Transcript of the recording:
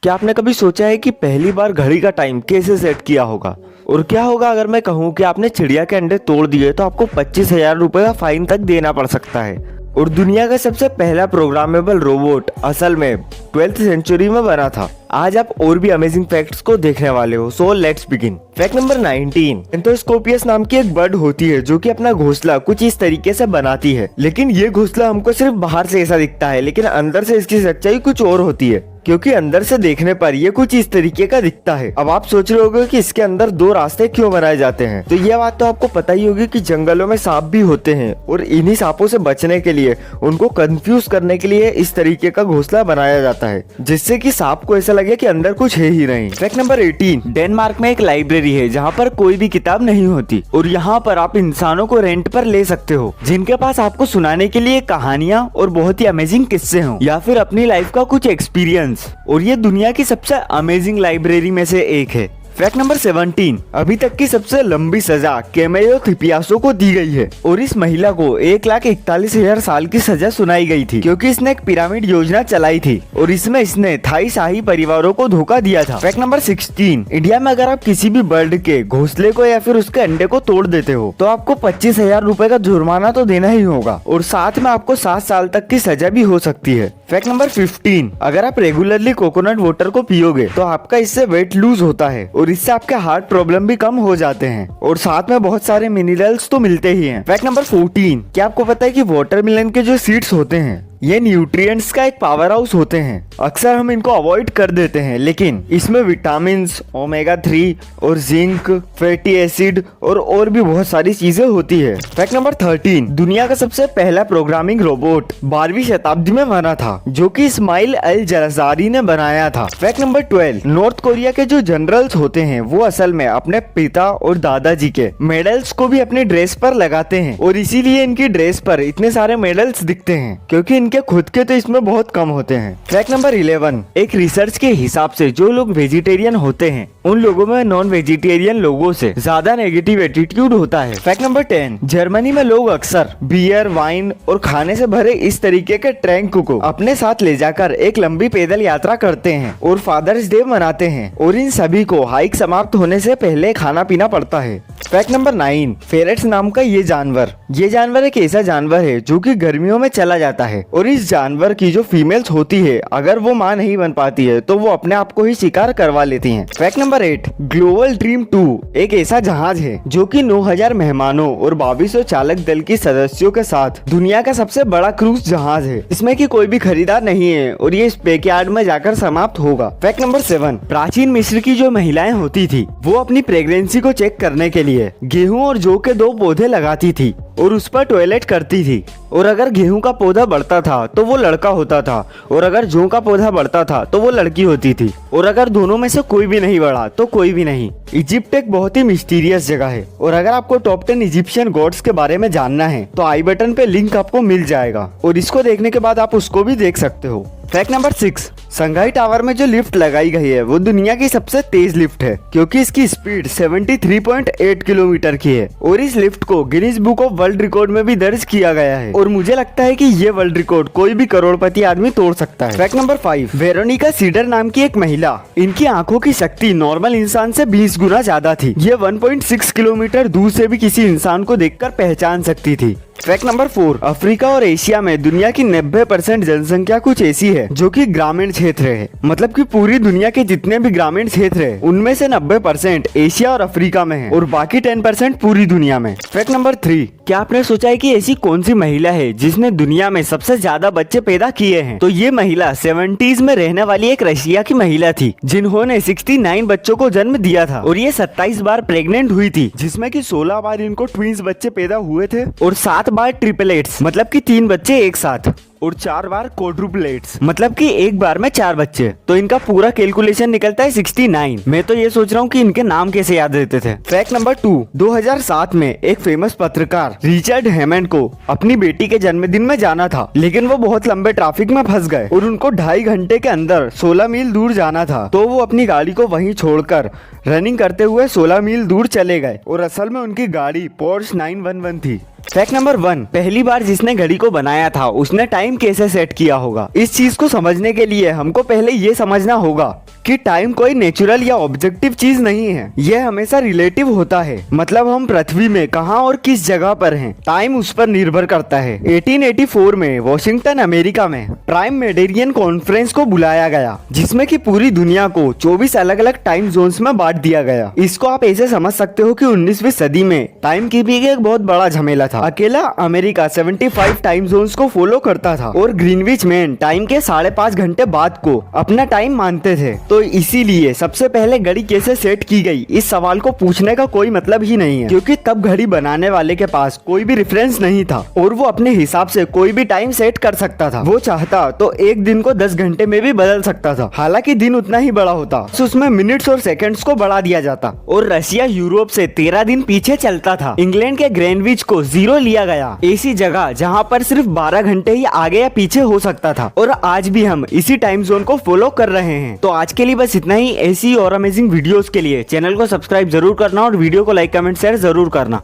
क्या आपने कभी सोचा है कि पहली बार घड़ी का टाइम कैसे सेट किया होगा? और क्या होगा अगर मैं कहूँ कि आपने चिड़िया के अंडे तोड़ दिए तो आपको 25,000 रुपए का फाइन तक देना पड़ सकता है। और दुनिया का सबसे पहला प्रोग्रामेबल रोबोट असल में 12th सेंचुरी में बना था। आज आप और भी अमेजिंग फैक्ट्स को देखने वाले हो, so let's begin. Fact number 19, एंथोस्कोपियस नाम की एक बर्ड होती है जो कि अपना घोंसला कुछ इस तरीके से बनाती है। लेकिन ये घोंसला हमको सिर्फ बाहर से ऐसा दिखता है, लेकिन अंदर से इसकी सच्चाई कुछ और होती है, क्योंकि अंदर से देखने पर ये कुछ इस तरीके का दिखता है। अब आप सोच रहे होगे कि इसके अंदर दो रास्ते क्यों बनाए जाते हैं, तो ये बात तो आपको पता ही होगी कि जंगलों में सांप भी होते हैं और इन्हीं सांपों से बचने के लिए, उनको कंफ्यूज करने के लिए इस तरीके का घोंसला बनाया जाता है, जिससे कि सांप को ऐसा लगे कि अंदर कुछ है ही नहीं। फैक्ट नंबर 18, डेनमार्क में एक लाइब्रेरी है जहाँ पर कोई भी किताब नहीं होती और यहाँ पर आप इंसानों को रेंट पर ले सकते हो, जिनके पास आपको सुनाने के लिए कहानियाँ और बहुत ही अमेजिंग किस्से हों या फिर अपनी लाइफ का कुछ एक्सपीरियंस। और ये दुनिया की सबसे अमेजिंग लाइब्रेरी में से एक है। फैक्ट नंबर 17, अभी तक की सबसे लंबी सजा कैमेयो थिपियासो को दी गई है और इस महिला को 1,41,000 साल की सजा सुनाई गई थी, क्योंकि इसने एक पिरामिड योजना चलाई थी और इसमें इसने थाई शाही परिवारों को धोखा दिया था। फैक्ट नंबर 16, इंडिया में अगर आप किसी भी बर्ड के घोंसले को या फिर उसके अंडे को तोड़ देते हो तो आपको 25,000 रुपए का जुर्माना तो देना ही होगा और साथ में आपको 7 साल तक की सजा भी हो सकती है। फैक्ट नंबर 15, अगर आप रेगुलरली कोकोनट वाटर को पियोगे तो आपका इससे वेट लूज होता है और इससे आपके हार्ट प्रॉब्लम भी कम हो जाते हैं और साथ में बहुत सारे मिनरल्स तो मिलते ही हैं। फैक्ट नंबर 14, क्या आपको पता है कि वाटरमेलन के जो सीड्स होते हैं ये न्यूट्रिएंट्स का एक पावर हाउस होते हैं। अक्सर हम इनको अवॉइड कर देते हैं, लेकिन इसमें विटामिन्स, ओमेगा 3 और जिंक, फैटी एसिड और भी बहुत सारी चीजें होती है। फैक्ट नंबर 13, दुनिया का सबसे पहला प्रोग्रामिंग रोबोट 12वीं शताब्दी में बना था, जो कि इस्माइल अल जरजारी ने बनाया था। फैक्ट नंबर 12, नॉर्थ कोरिया के जो जनरल्स होते हैं वो असल में अपने पिता और दादाजी के मेडल्स को भी अपनी ड्रेस पर लगाते हैं और इसीलिए इनकी ड्रेस पर इतने सारे मेडल्स दिखते हैं, क्योंकि इनके खुद के तो इसमें बहुत कम होते हैं। फैक्ट नंबर 11, एक रिसर्च के हिसाब से जो लोग वेजिटेरियन होते हैं उन लोगों में नॉन वेजिटेरियन लोगों से ज्यादा नेगेटिव एटीट्यूड होता है। फैक्ट नंबर 10, जर्मनी में लोग अक्सर बियर, वाइन और खाने से भरे इस तरीके के ट्रैंक को अपने साथ ले जाकर एक लंबी पैदल यात्रा करते हैं और फादर्स डे मनाते हैं और इन सभी को हाइक समाप्त होने से पहले खाना पीना पड़ता है। फैक्ट नंबर 9, फेरेट्स नाम का ये जानवर एक ऐसा जानवर है जो कि गर्मियों में चला जाता है और इस जानवर की जो फीमेल्स होती है अगर वो मां नहीं बन पाती है तो वो अपने आप को ही शिकार करवा लेती हैं। फैक्ट नंबर 8, ग्लोबल ड्रीम 2 एक ऐसा जहाज है जो कि 9,000 मेहमानों और 2200 चालक दल के सदस्यों के साथ दुनिया का सबसे बड़ा क्रूज जहाज है। इसमें की कोई भी खरीदार नहीं है और ये स्पेकयार्ड में जाकर समाप्त होगा। फैक्ट नंबर 7, प्राचीन मिस्र की जो महिलाएं होती थी वो अपनी प्रेगनेंसी को चेक करने के लिए गेहूं और जौ के 2 पौधे लगाती थी और उस पर टॉयलेट करती थी, और अगर गेहूं का पौधा बढ़ता था तो वो लड़का होता था और अगर जौ का पौधा बढ़ता था तो वो लड़की होती थी, और अगर दोनों में से कोई भी नहीं बढ़ा तो कोई भी नहीं। इजिप्ट एक बहुत ही मिस्टीरियस जगह है और अगर आपको टॉप 10 इजिप्शियन गॉड्स के बारे में जानना है तो आई बटन पे लिंक आपको मिल जाएगा और इसको देखने के बाद आप उसको भी देख सकते हो। फैक्ट नंबर 6, संघाई टावर में जो लिफ्ट लगाई गई है वो दुनिया की सबसे तेज लिफ्ट है, क्योंकि इसकी स्पीड 73.8 किलोमीटर की है और इस लिफ्ट को Guinness book of world record में भी दर्ज किया गया है और मुझे लगता है कि ये वर्ल्ड रिकॉर्ड कोई भी करोड़पति आदमी तोड़ सकता है। फैक्ट नंबर 5, वेरोनिका सीडर नाम की एक महिला, इनकी आंखों की शक्ति नॉर्मल इंसान से 20 गुना ज्यादा थी। ये 1.6 किलोमीटर दूर से भी किसी इंसान को देखकर पहचान सकती थी। फैक्ट नंबर 4, अफ्रीका और एशिया में दुनिया की 90% जनसंख्या कुछ ऐसी है जो कि ग्रामीण क्षेत्र है, मतलब कि पूरी दुनिया के जितने भी ग्रामीण क्षेत्र है उनमें से 90% एशिया और अफ्रीका में है और बाकी 10% पूरी दुनिया में। फैक्ट नंबर 3, क्या आपने सोचा है कि ऐसी कौन सी महिला है जिसने दुनिया में सबसे ज्यादा बच्चे पैदा किए हैं? तो ये महिला 70s में रहने वाली एक रशिया की महिला थी जिन्होंने 69 बच्चों को जन्म दिया था और ये 27 बार प्रेग्नेंट हुई थी, जिसमें कि 16 बार इनको ट्विंस बच्चे पैदा हुए थे और 7 बार ट्रिपलेट्स, मतलब कि 3 बच्चे एक साथ, और 4 बार क्वाड्रुपलेट्स, मतलब कि एक बार में 4 बच्चे। तो इनका पूरा कैलकुलेशन निकलता है 69। मैं तो ये सोच रहा हूँ कि इनके नाम कैसे याद रहते थे। फैक्ट नंबर 2, 2007 में एक फेमस पत्रकार रिचर्ड हेमंड को अपनी बेटी के जन्मदिन में जाना था, लेकिन वो बहुत लंबे ट्रैफिक में फंस गए और उनको 2.5 घंटे के अंदर 16 मील दूर जाना था, तो वो अपनी गाड़ी को वहीं छोड़कर रनिंग करते हुए 16 मील दूर चले गए और असल में उनकी गाड़ी पोर्श 911 थी। फैक्ट नंबर 1, पहली बार जिसने घड़ी को बनाया था उसने टाइम कैसे सेट किया होगा? इस चीज को समझने के लिए हमको पहले ये समझना होगा कि टाइम कोई नेचुरल या ऑब्जेक्टिव चीज नहीं है, यह हमेशा रिलेटिव होता है। मतलब हम पृथ्वी में कहां और किस जगह पर हैं, टाइम उस पर निर्भर करता है। 1884 में वॉशिंगटन अमेरिका में प्राइम मेडिरियन कॉन्फ्रेंस को बुलाया गया, जिसमें कि पूरी दुनिया को 24 अलग अलग टाइम जोन्स में बांट दिया गया। इसको आप ऐसे समझ सकते हो कि 19वीं सदी में टाइम कीपिंग एक बहुत बड़ा झमेला था। अकेला अमेरिका 75 टाइम जोन्स को फॉलो करता था और ग्रीनविच में टाइम के 5.5 घंटे बाद को अपना टाइम मानते थे। तो इसीलिए सबसे पहले घड़ी कैसे सेट की गई, इस सवाल को पूछने का कोई मतलब ही नहीं है, क्योंकि तब घड़ी बनाने वाले के पास कोई भी रेफरेंस नहीं था और वो अपने हिसाब से कोई भी टाइम सेट कर सकता था। वो चाहता तो एक दिन को 10 घंटे में भी बदल सकता था। हालांकि दिन उतना ही बड़ा होता, उसमें मिनट्स और सेकंड्स को बढ़ा दिया जाता। और रशिया यूरोप से 13 दिन पीछे चलता था। इंग्लैंड के ग्रीनविच को 0 लिया गया, ऐसी जगह जहाँ पर सिर्फ 12 घंटे ही आगे या पीछे हो सकता था। और आज भी हम इसी टाइम जोन को फॉलो कर रहे हैं। तो आज के लिए बस इतना ही। ऐसी और अमेजिंग वीडियोस के लिए चैनल को सब्सक्राइब जरूर करना और वीडियो को लाइक कमेंट शेयर जरूर करना।